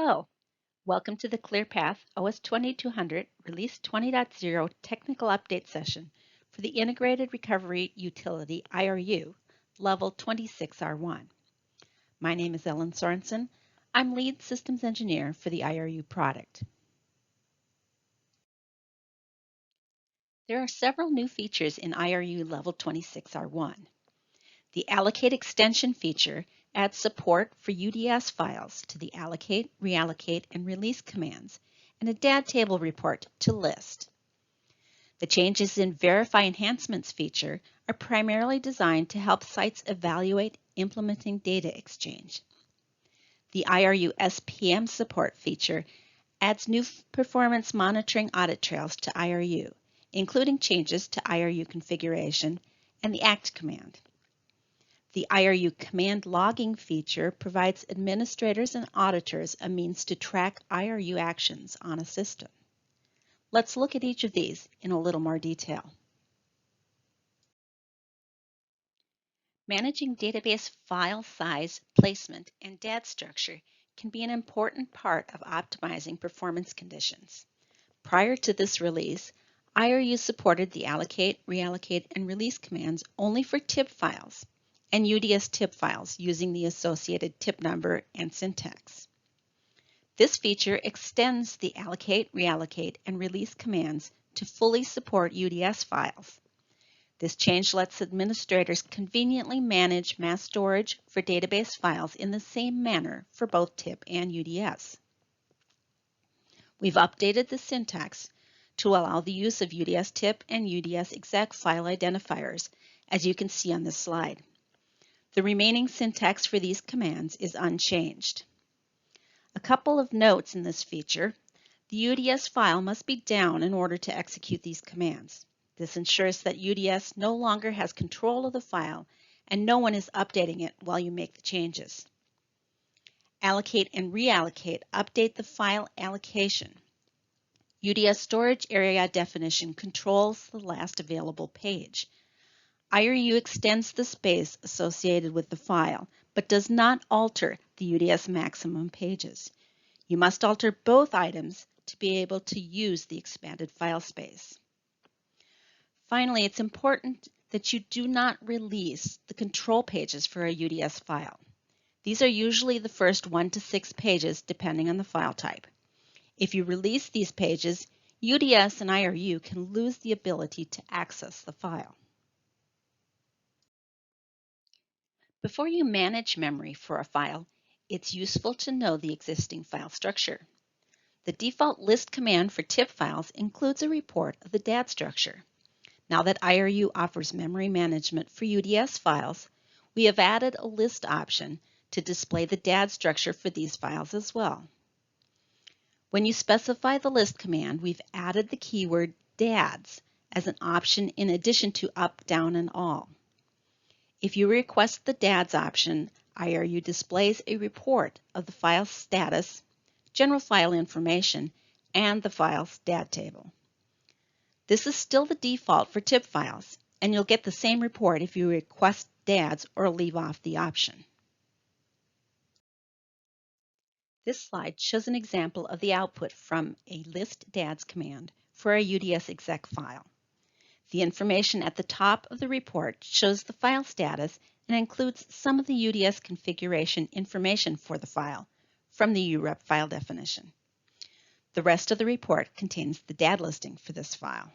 Hello, welcome to the ClearPath OS 2200 Release 20.0 Technical Update Session for the Integrated Recovery Utility IRU, Level 26R1. My name is Ellen Sorensen. I'm Lead Systems Engineer for the IRU product. There are several new features in IRU Level 26R1. The Allocate Extension feature adds support for UDS files to the Allocate, Reallocate, and Release commands, and a DAD table report to List. The changes in Verify Enhancements feature are primarily designed to help sites evaluate implementing data exchange. The IRU SPM support feature adds new performance monitoring audit trails to IRU, including changes to IRU configuration and the ACT command. The IRU command logging feature provides administrators and auditors a means to track IRU actions on a system. Let's look at each of these in a little more detail. Managing database file size, placement, and DAD structure can be an important part of optimizing performance conditions. Prior to this release, IRU supported the allocate, reallocate, and release commands only for TIP files and UDS TIP files using the associated TIP number and syntax. This feature extends the allocate, reallocate, and release commands to fully support UDS files. This change lets administrators conveniently manage mass storage for database files in the same manner for both TIP and UDS. We've updated the syntax to allow the use of UDS TIP and UDS exec file identifiers, as you can see on this slide. The remaining syntax for these commands is unchanged. A couple of notes in this feature. The UDS file must be down in order to execute these commands. This ensures that UDS no longer has control of the file and no one is updating it while you make the changes. Allocate and reallocate update the file allocation. UDS storage area definition controls the last available page. IRU extends the space associated with the file, but does not alter the UDS maximum pages. You must alter both items to be able to use the expanded file space. Finally, it's important that you do not release the control pages for a UDS file. These are usually the first 1 to 6 pages depending on the file type. If you release these pages, UDS and IRU can lose the ability to access the file. Before you manage memory for a file, it's useful to know the existing file structure. The default list command for TIP files includes a report of the DAD structure. Now that IRU offers memory management for UDS files, we have added a list option to display the DAD structure for these files as well. When you specify the list command, we've added the keyword DADs as an option in addition to up, down, and all. If you request the DADs option, IRU displays a report of the file status, general file information, and the file's DAD table. This is still the default for TIP files, and you'll get the same report if you request DADs or leave off the option. This slide shows an example of the output from a list DADs command for a UDS exec file. The information at the top of the report shows the file status and includes some of the UDS configuration information for the file from the UREP file definition. The rest of the report contains the DAD listing for this file.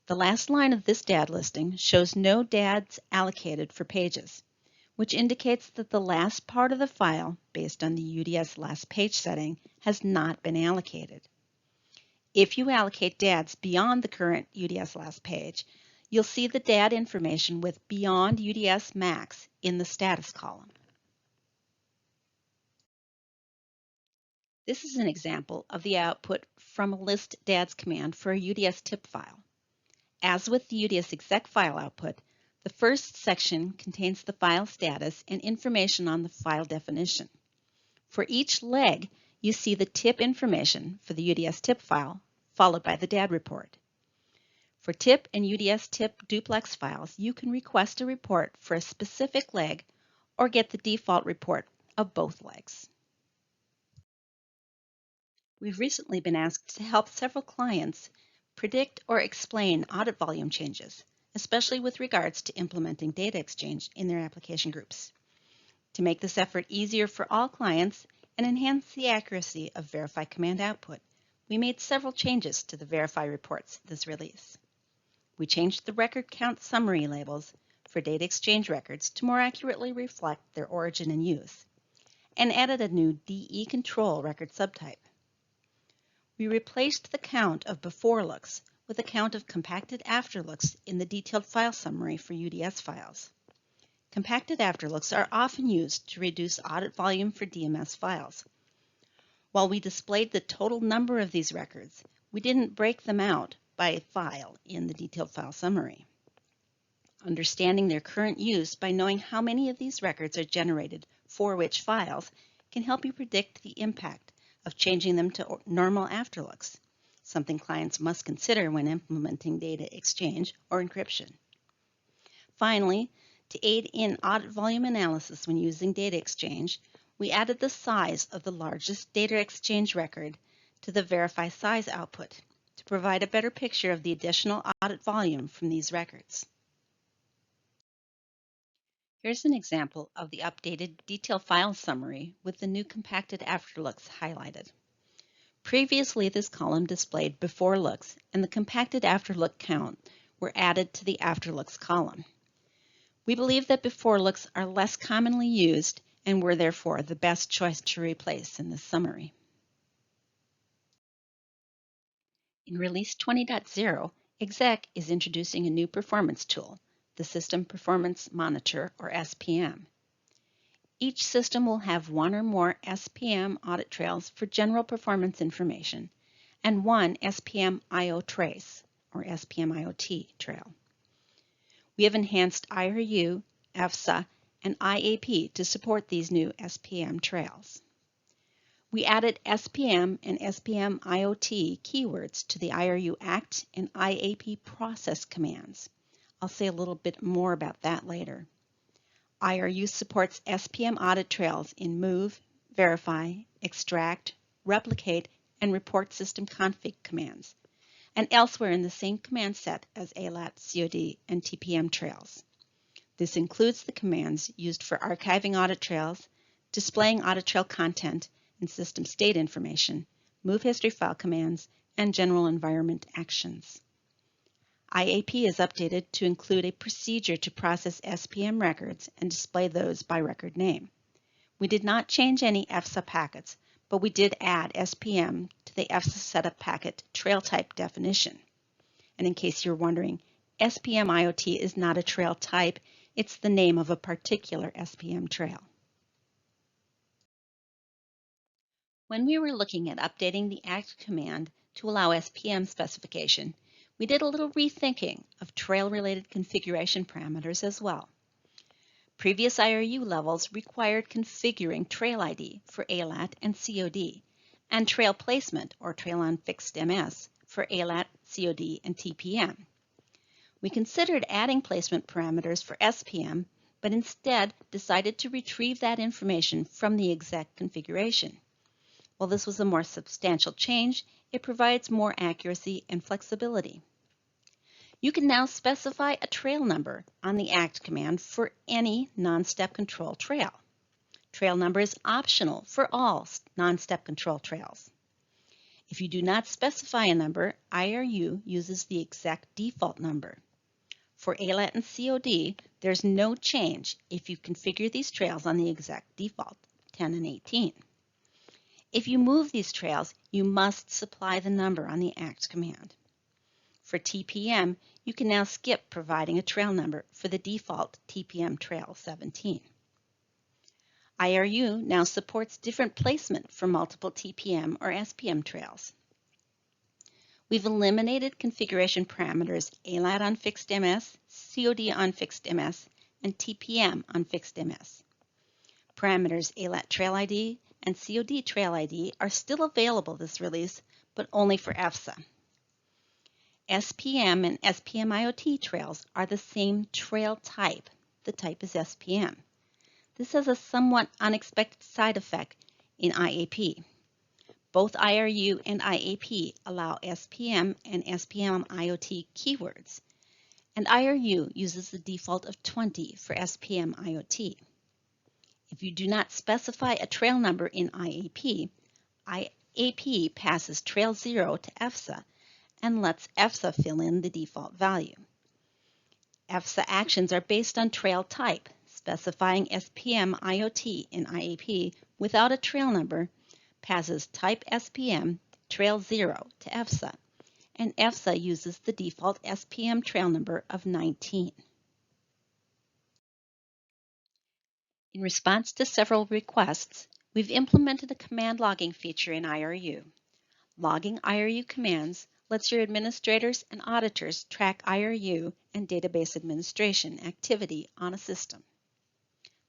The last line of this DAD listing shows no DADs allocated for pages, which indicates that the last part of the file, based on the UDS last page setting, has not been allocated. If you allocate DADs beyond the current UDS last page, you'll see the DAD information with Beyond UDS Max in the status column. This is an example of the output from a list DADs command for a UDS TIP file. As with the UDS exec file output, the first section contains the file status and information on the file definition. For each leg, you see the TIP information for the UDS TIP file, followed by the DAD report. For TIP and UDS TIP duplex files, you can request a report for a specific leg or get the default report of both legs. We've recently been asked to help several clients predict or explain audit volume changes, especially with regards to implementing data exchange in their application groups. To make this effort easier for all clients and enhance the accuracy of Verify command output, we made several changes to the Verify reports this release. We changed the record count summary labels for data exchange records to more accurately reflect their origin and use, and added a new DE control record subtype. We replaced the count of before looks with a count of compacted after looks in the detailed file summary for UDS files. Compacted after looks are often used to reduce audit volume for DMS files. While we displayed the total number of these records, we didn't break them out by file in the detailed file summary. Understanding their current use by knowing how many of these records are generated for which files can help you predict the impact of changing them to normal afterlooks, something clients must consider when implementing data exchange or encryption. Finally, to aid in audit volume analysis when using data exchange, we added the size of the largest data exchange record to the Verify size output to provide a better picture of the additional audit volume from these records. Here's an example of the updated detailed file summary with the new compacted afterlooks highlighted. Previously, this column displayed before looks, and the compacted afterlook count were added to the afterlooks column. We believe that before looks are less commonly used and were therefore the best choice to replace in this summary. In Release 20.0, Exec is introducing a new performance tool, the System Performance Monitor, or SPM. Each system will have one or more SPM audit trails for general performance information and one SPM IO trace, or SPM IoT trail. We have enhanced IRU, EFSA, and IAP to support these new SPM trails. We added SPM and SPM IoT keywords to the IRU ACT and IAP process commands. I'll say a little bit more about that later. IRU supports SPM audit trails in Move, Verify, Extract, Replicate, and Report System Config commands, and elsewhere in the same command set as ALAT, COD, and TPM trails. This includes the commands used for archiving audit trails, displaying audit trail content and system state information, move history file commands, and general environment actions. IAP is updated to include a procedure to process SPM records and display those by record name. We did not change any EFSA packets, but we did add SPM to the EFSA setup packet trail type definition. And in case you're wondering, SPM IoT is not a trail type, it's the name of a particular SPM trail. When we were looking at updating the ACT command to allow SPM specification, we did a little rethinking of trail-related configuration parameters as well. Previous IRU levels required configuring trail ID for ALAT and COD, and trail placement or trail on fixed MS for ALAT, COD, and TPM. We considered adding placement parameters for SPM, but instead decided to retrieve that information from the exec configuration. While this was a more substantial change, it provides more accuracy and flexibility. You can now specify a trail number on the ACT command for any non-step control trail. Trail number is optional for all non-step control trails. If you do not specify a number, IRU uses the exec default number. For ALAT and COD, there's no change if you configure these trails on the exec default, 10 and 18. If you move these trails, you must supply the number on the ACT command. For TPM, you can now skip providing a trail number for the default TPM trail 17. IRU now supports different placement for multiple TPM or SPM trails. We've eliminated configuration parameters ALAT on fixed MS, COD on fixed MS, and TPM on fixed MS. Parameters ALAT trail ID and COD trail ID are still available this release, but only for EFSA. SPM and SPM IoT trails are the same trail type. The type is SPM. This has a somewhat unexpected side effect in IAP. Both IRU and IAP allow SPM and SPM IoT keywords, and IRU uses the default of 20 for SPM IoT. If you do not specify a trail number in IAP, IAP passes trail 0 to EFSA and lets EFSA fill in the default value. EFSA actions are based on trail type. Specifying SPM IoT in IAP without a trail number passes type SPM trail 0 to EFSA, and EFSA uses the default SPM trail number of 19. In response to several requests, we've implemented a command logging feature in IRU. Logging IRU commands lets your administrators and auditors track IRU and database administration activity on a system.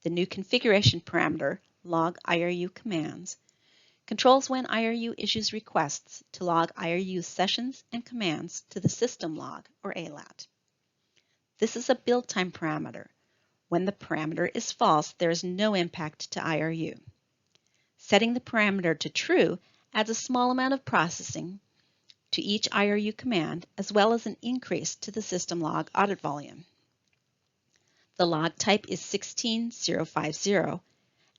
The new configuration parameter, log IRU commands, controls when IRU issues requests to log IRU sessions and commands to the system log, or ALAT. This is a build time parameter. When the parameter is false, there is no impact to IRU. Setting the parameter to true adds a small amount of processing to each IRU command, as well as an increase to the system log audit volume. The log type is 16050,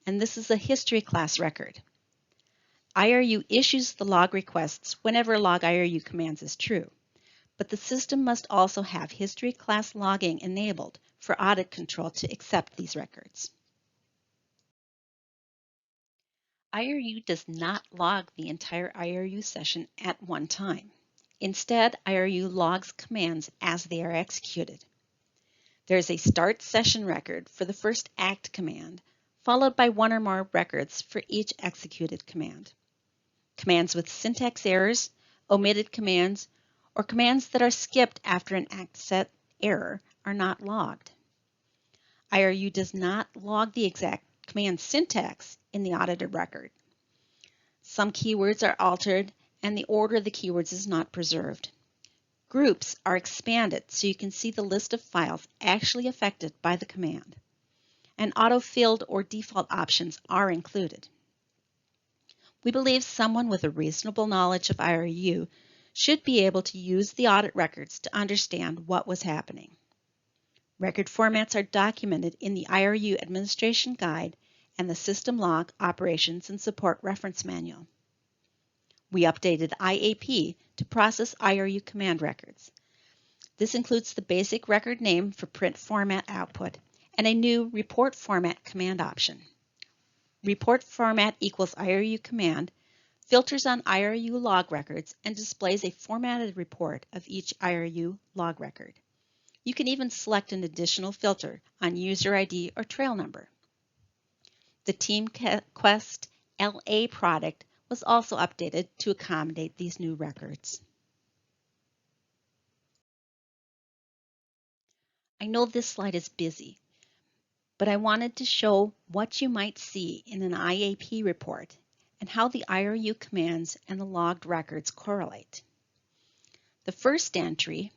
and this is a history class record. IRU issues the log requests whenever log IRU commands is true, but the system must also have history class logging enabled for audit control to accept these records. IRU does not log the entire IRU session at one time. Instead, IRU logs commands as they are executed. There is a start session record for the first ACT command, followed by one or more records for each executed command. Commands with syntax errors, omitted commands, or commands that are skipped after an ACT set error are not logged. IRU does not log the exact command syntax in the audited record. Some keywords are altered and the order of the keywords is not preserved. Groups are expanded so you can see the list of files actually affected by the command. And auto-filled or default options are included. We believe someone with a reasonable knowledge of IRU should be able to use the audit records to understand what was happening. Record formats are documented in the IRU Administration Guide and the System Log Operations and Support Reference Manual. We updated IAP to process IRU command records. This includes the basic record name for print format output and a new report format command option. Report format equals IRU command filters on IRU log records and displays a formatted report of each IRU log record. You can even select an additional filter on user ID or trail number. The TeamQuest LA product was also updated to accommodate these new records. I know this slide is busy, but I wanted to show what you might see in an IAP report and how the IRU commands and the logged records correlate. The first entry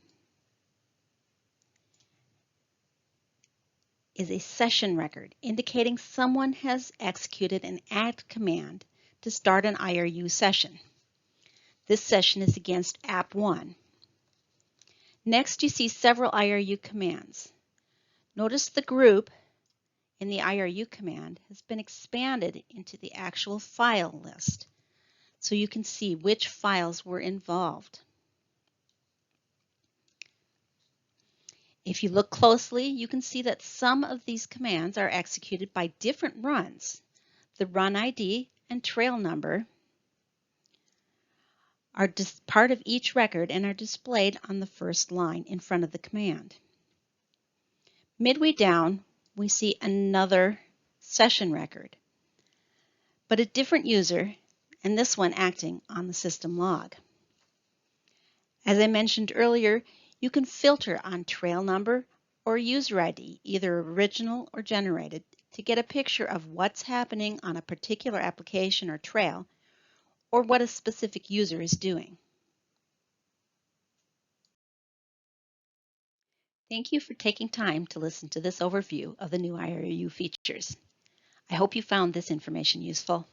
is a session record indicating someone has executed an ACT command to start an IRU session. This session is against App 1. Next, you see several IRU commands. Notice the group in the IRU command has been expanded into the actual file list, so you can see which files were involved. If you look closely, you can see that some of these commands are executed by different runs. The run ID and trail number are part of each record and are displayed on the first line in front of the command. Midway down, we see another session record, but a different user, and this one acting on the system log. As I mentioned earlier, you can filter on trail number or user ID, either original or generated, to get a picture of what's happening on a particular application or trail, or what a specific user is doing. Thank you for taking time to listen to this overview of the new IRU features. I hope you found this information useful.